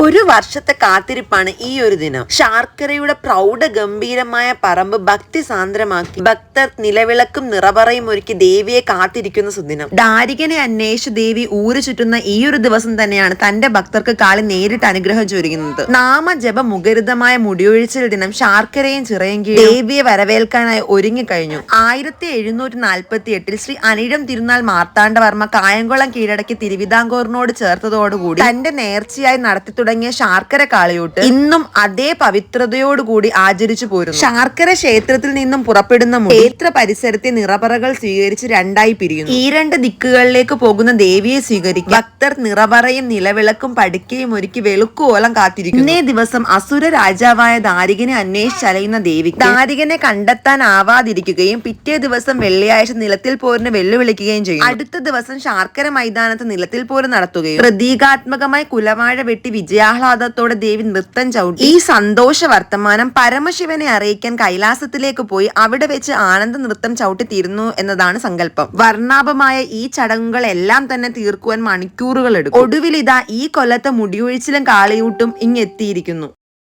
ഒരു വർഷത്തെ കാത്തിരിപ്പാണ് ഈ ഒരു ദിനം. ശാർക്കരയുടെ പ്രൗഢ ഗംഭീരമായ പറമ്പ് ഭക്തി സാന്ദ്രമാക്കി ഭക്തർ നിലവിളക്കും നിറപറയും ഒരുക്കി ദേവിയെ കാത്തിരിക്കുന്ന സുദിനം. ദാരികനെ അന്വേഷിച്ച് ദേവി ഊരു ചുറ്റുന്ന ഈ ഒരു ദിവസം തന്നെയാണ് തന്റെ ഭക്തർക്ക് കാളി നേരിട്ട് അനുഗ്രഹം ചൊരിയുന്നത്. നാമജപ മുഖരിതമായ മുടിയൊഴിച്ചൽ ദിനം ശാർക്കരയും ചിറയൻകീഴും ദേവിയെ വരവേൽക്കാനായി ഒരുങ്ങിക്കഴിഞ്ഞു. 1748 ശ്രീ അനിഴം തിരുനാൾ മാർത്താണ്ഡവർമ്മ കായംകുളം കീഴടക്കി തിരുവിതാംകൂറിനോട് ചേർത്തതോടുകൂടി തന്റെ നേർച്ചയായി നടത്തി തുടങ്ങിയ ശാർക്കര കാളിയൂട്ട് ഇന്നും അതേ പവിത്രതയോടുകൂടി ആചരിച്ചു പോരുന്നു. ശാർക്കര ക്ഷേത്രത്തിൽ നിന്നും പുറപ്പെടുന്ന ക്ഷേത്ര പരിസരത്തെ നിറപറകൾ സ്വീകരിച്ച് രണ്ടായി പിരിയുന്നു. ഈ രണ്ട് ദിക്കുകളിലേക്ക് പോകുന്ന ദേവിയെ സ്വീകരിക്കും ഭക്തർ നിറപറയും നിലവിളക്കും പടുക്കയും ഒരുക്കി വെളുക്കുവോളം കാത്തിരിക്കുന്നു. ഇന്നേ ദിവസം അസുര രാജാവായ ദാരികനെ അന്വേഷിച്ചലയുന്ന ദേവി ദാരികനെ കണ്ടെത്താനാവാതിരിക്കുകയും പിറ്റേ ദിവസം വെള്ളിയാഴ്ച നിലത്തിൽ പോരിന് വെല്ലുവിളിക്കുകയും ചെയ്യും. അടുത്ത ദിവസം ശാർക്കര മൈതാനത്ത് നിലത്തിൽ പോര് നടത്തുകയും പ്രതീകാത്മകമായി കുലവാഴ വെട്ടി വിജയാഹ്ലാദത്തോടെ ദേവി നൃത്തം ചവിട്ടി ഈ സന്തോഷ വർത്തമാനം പരമശിവനെ അറിയിക്കാൻ കൈലാസത്തിലേക്ക് പോയി അവിടെ വെച്ച് ആനന്ദ നൃത്തം ചവിട്ടി തീരുന്നു എന്നതാണ് സങ്കല്പം. വർണ്ണാഭമായ ഈ ചടങ്ങുകളെല്ലാം തന്നെ തീർക്കുവാൻ മണിക്കൂറുകൾ എടുക്കും. ഒടുവിൽ ഇതാ ഈ കൊല്ലത്തെ മുടിയൊഴിച്ചിലും കാളിയൂട്ടും ഇങ്ങെത്തിയിരിക്കുന്നു.